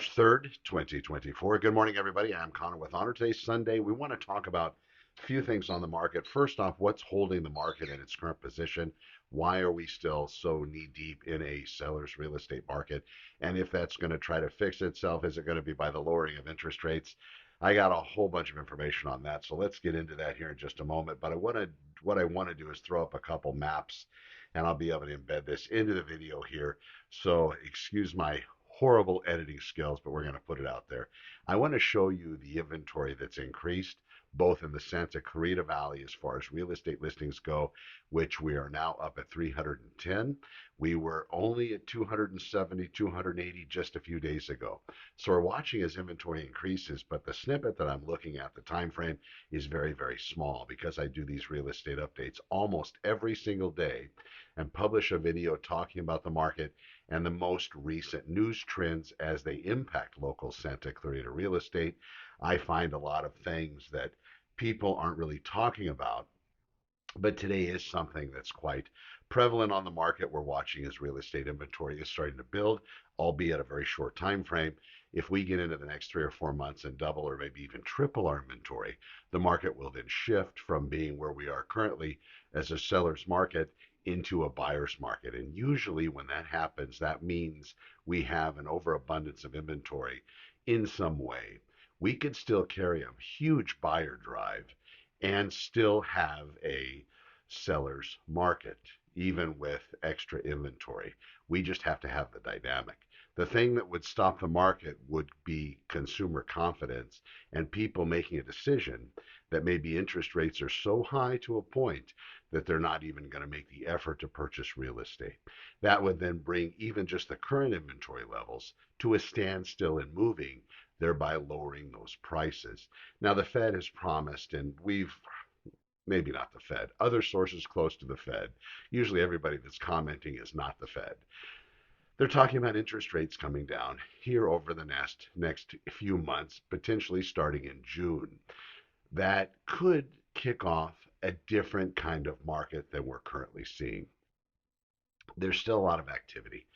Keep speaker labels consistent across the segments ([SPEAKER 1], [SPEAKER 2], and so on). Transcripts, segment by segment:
[SPEAKER 1] 3rd, 2024. Good morning, everybody. I'm Connor with Honor. Today's Sunday. We want to talk about a few things on the market. First off, what's holding the market in its current position? Why are we still so knee deep in a seller's real estate market? And if that's going to try to fix itself, is it going to be by the lowering of interest rates? I got a whole bunch of information on that, so let's get into that here in just a moment. But what I want to do is throw up a couple maps, and I'll be able to embed this into the video here. So excuse my horrible editing skills, but we're going to put it out there. I want to show you the inventory that's increased both in the Santa Clarita Valley as far as real estate listings go, which we are now up at 310. We were only at 270, 280 just a few days ago. So we're watching as inventory increases, but the snippet that I'm looking at, the time frame, is very, very small because I do these real estate updates almost every single day and publish a video talking about the market and the most recent news trends as they impact local Santa Clarita real estate. I find a lot of things that people aren't really talking about, but today is something that's quite prevalent on the market. We're watching as real estate inventory is starting to build, albeit a very short time frame. If we get into the next 3 or 4 months and double or maybe even triple our inventory, the market will then shift from being where we are currently as a seller's market into a buyer's market. And usually when that happens, that means we have an overabundance of inventory in some way. We could still carry a huge buyer drive and still have a seller's market, even with extra inventory. We just have to have the dynamic. The thing that would stop the market would be consumer confidence and people making a decision that maybe interest rates are so high to a point that they're not even going to make the effort to purchase real estate. That would then bring even just the current inventory levels to a standstill in moving, thereby lowering those prices. Now, the Fed has promised, and we've maybe not the Fed, other sources close to the Fed, usually everybody that's commenting is not the Fed. They're talking about interest rates coming down here over the next few months, potentially starting in June. That could kick off a different kind of market than we're currently seeing. There's still a lot of activity,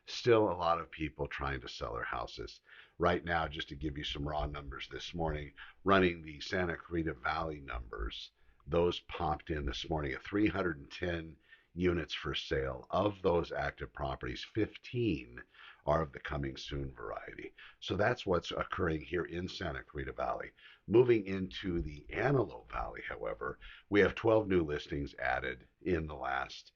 [SPEAKER 1] still a lot of people trying to sell their houses. Right now, just to give you some raw numbers this morning, running the Santa Clarita Valley numbers, those popped in this morning at 310 units for sale. Of those active properties, 15 are of the coming soon variety. So that's what's occurring here in Santa Clarita Valley. Moving into the Antelope Valley, however, we have 12 new listings added in the last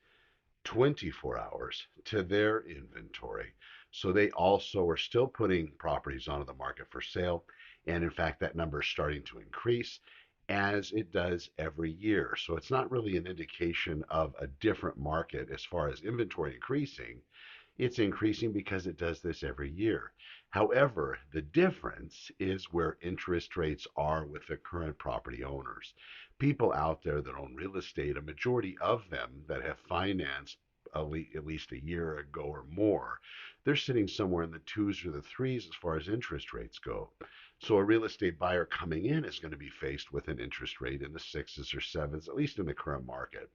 [SPEAKER 1] 24 hours to their inventory. So they also are still putting properties onto the market for sale. And in fact, that number is starting to increase as it does every year. So it's not really an indication of a different market as far as inventory increasing. It's increasing because it does this every year. However, the difference is where interest rates are with the current property owners. People out there that own real estate, a majority of them that have financed at least a year ago or more, they're sitting somewhere in the twos or the threes as far as interest rates go. So a real estate buyer coming in is going to be faced with an interest rate in the sixes or sevens, at least in the current market.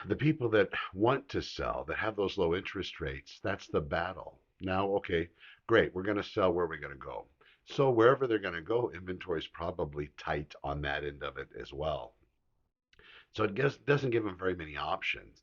[SPEAKER 1] The people that want to sell, that have those low interest rates, that's the battle. Now, okay, great, we're going to sell. Where are we going to go? So wherever they're going to go, inventory is probably tight on that end of it as well. So it doesn't give them very many options.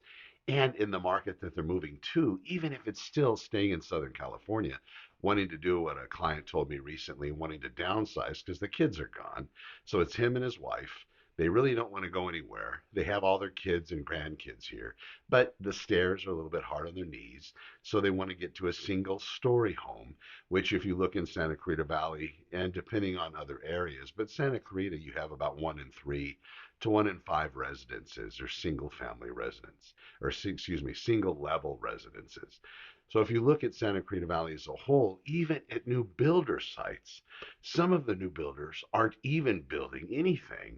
[SPEAKER 1] And in the market that they're moving to, even if it's still staying in Southern California, wanting to do what a client told me recently, wanting to downsize because the kids are gone. So it's him and his wife. They really don't want to go anywhere. They have all their kids and grandkids here, but the stairs are a little bit hard on their knees. So they want to get to a single story home, which if you look in Santa Clarita Valley and depending on other areas, but Santa Clarita, you have about 1 in 3 to 1 in 5 residences or single family residents, or excuse me, single level residences. So if you look at Santa Clarita Valley as a whole, even at new builder sites, some of the new builders aren't even building anything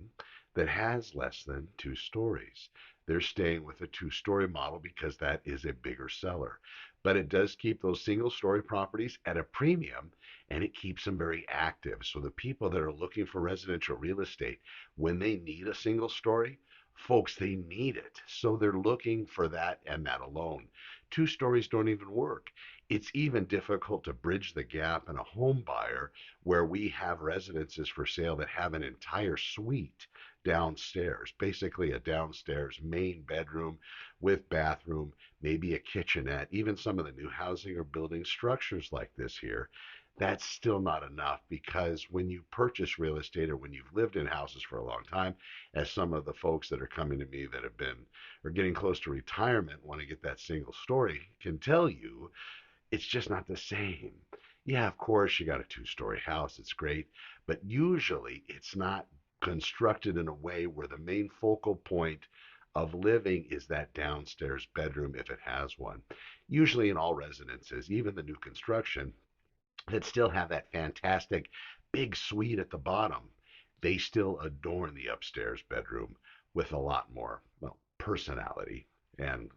[SPEAKER 1] that has less than 2 stories. They're staying with a 2 story model because that is a bigger seller. But it does keep those single story properties at a premium and it keeps them very active. So the people that are looking for residential real estate, when they need a single story, folks, they need it. So they're looking for that and that alone. 2 stories don't even work. It's even difficult to bridge the gap in a home buyer where we have residences for sale that have an entire suite downstairs, basically a downstairs main bedroom with bathroom, maybe a kitchenette. Even some of the new housing are building structures like this here. That's still not enough because when you purchase real estate or when you've lived in houses for a long time, as some of the folks that are coming to me that have been or getting close to retirement want to get that single story can tell you, it's just not the same. Yeah, of course, you got a two-story house. It's great. But usually it's not constructed in a way where the main focal point of living is that downstairs bedroom if it has one. Usually in all residences, even the new construction, that still have that fantastic big suite at the bottom, they still adorn the upstairs bedroom with a lot more, well, personality and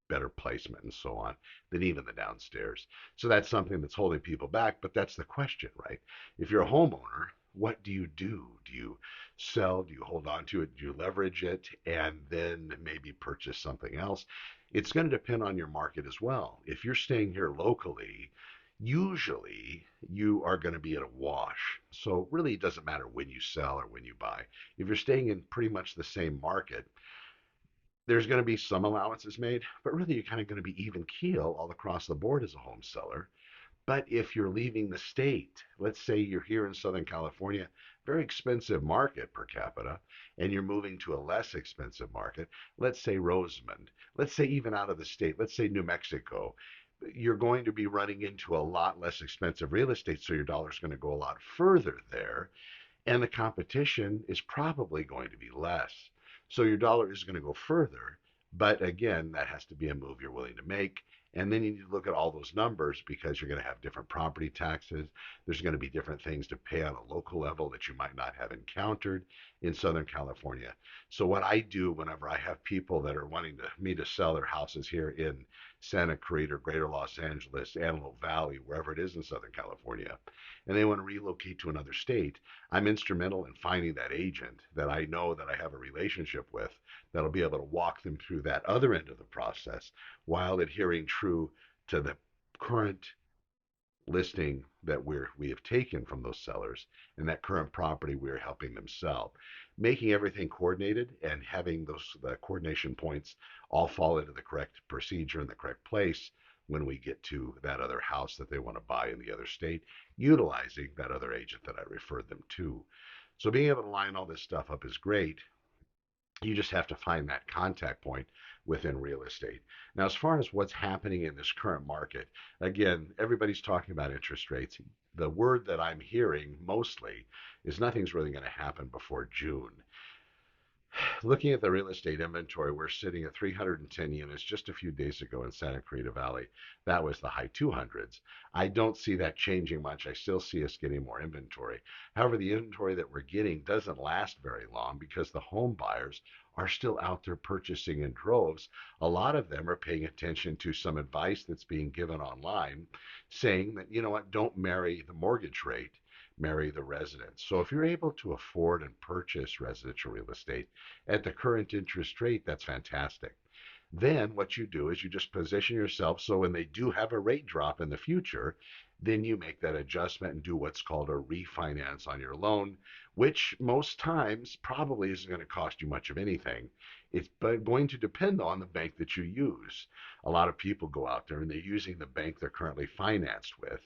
[SPEAKER 1] better placement and so on than even the downstairs. So that's something that's holding people back, but that's the question, right? If you're a homeowner, what do you do? Do you sell? Do you hold on to it? Do you leverage it and then maybe purchase something else? It's going to depend on your market as well. If you're staying here locally, usually you are going to be at a wash. So really it doesn't matter when you sell or when you buy. If you're staying in pretty much the same market, there's going to be some allowances made, but really you're kind of going to be even keel all across the board as a home seller. But if you're leaving the state, let's say you're here in Southern California, very expensive market per capita, and you're moving to a less expensive market, let's say Rosamond, let's say even out of the state, let's say New Mexico, you're going to be running into a lot less expensive real estate, so your dollar's going to go a lot further there and the competition is probably going to be less. So your dollar is going to go further. But again, that has to be a move you're willing to make. And then you need to look at all those numbers because you're going to have different property taxes. There's going to be different things to pay on a local level that you might not have encountered in Southern California. So what I do whenever I have people that are wanting me to sell their houses here in Santa Clarita, Greater Los Angeles, Antelope Valley, wherever it is in Southern California, and they want to relocate to another state, I'm instrumental in finding that agent that I know that I have a relationship with that'll be able to walk them through that other end of the process while adhering true to the current listing that we have taken from those sellers and that current property we're helping them sell, making everything coordinated and having those the coordination points all fall into the correct procedure in the correct place when we get to that other house that they want to buy in the other state, utilizing that other agent that I referred them to. So being able to line all this stuff up is great. You just have to find that contact point within real estate. Now, as far as what's happening in this current market, again, everybody's talking about interest rates. The word that I'm hearing mostly is nothing's really going to happen before June. Looking at the real estate inventory, we're sitting at 310 units just a few days ago in Santa Clarita Valley. That was the high 200s. I don't see that changing much. I still see us getting more inventory. However, the inventory that we're getting doesn't last very long because the home buyers are still out there purchasing in droves. A lot of them are paying attention to some advice that's being given online saying that, you know what, don't marry the mortgage rate, marry the residence. So if you're able to afford and purchase residential real estate at the current interest rate, that's fantastic. Then what you do is you just position yourself so when they do have a rate drop in the future, then you make that adjustment and do what's called a refinance on your loan, which most times probably isn't going to cost you much of anything. It's going to depend on the bank that you use. A lot of people go out there and they're using the bank they're currently financed with,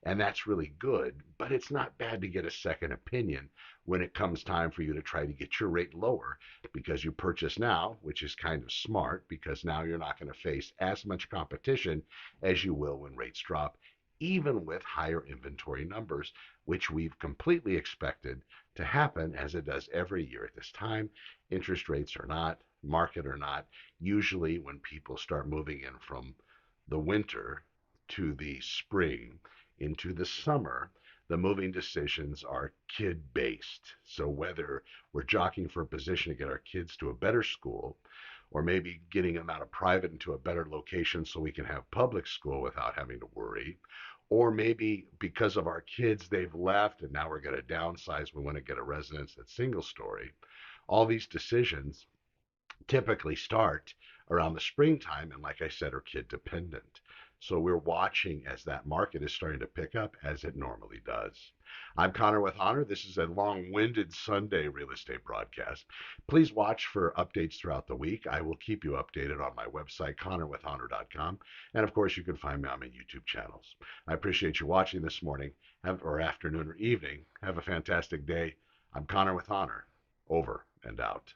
[SPEAKER 1] and that's really good, but it's not bad to get a second opinion when it comes time for you to try to get your rate lower because you purchase now, which is kind of smart because now you're not going to face as much competition as you will when rates drop, even with higher inventory numbers, which we've completely expected to happen as it does every year at this time. Interest rates are not, market or not, usually when people start moving in from the winter to the spring into the summer, the moving decisions are kid based. So whether we're jockeying for a position to get our kids to a better school, or maybe getting them out of private into a better location so we can have public school without having to worry, or maybe because of our kids, they've left and now we're going to downsize. We want to get a residence that's single story. All these decisions typically start around the springtime and, like I said, are kid dependent. So we're watching as that market is starting to pick up as it normally does. I'm Connor with Honor. This is a long-winded Sunday real estate broadcast. Please watch for updates throughout the week. I will keep you updated on my website, connorwithhonor.com. And of course, you can find me on my YouTube channels. I appreciate you watching this morning, or afternoon or evening. Have a fantastic day. I'm Connor with Honor. Over and out.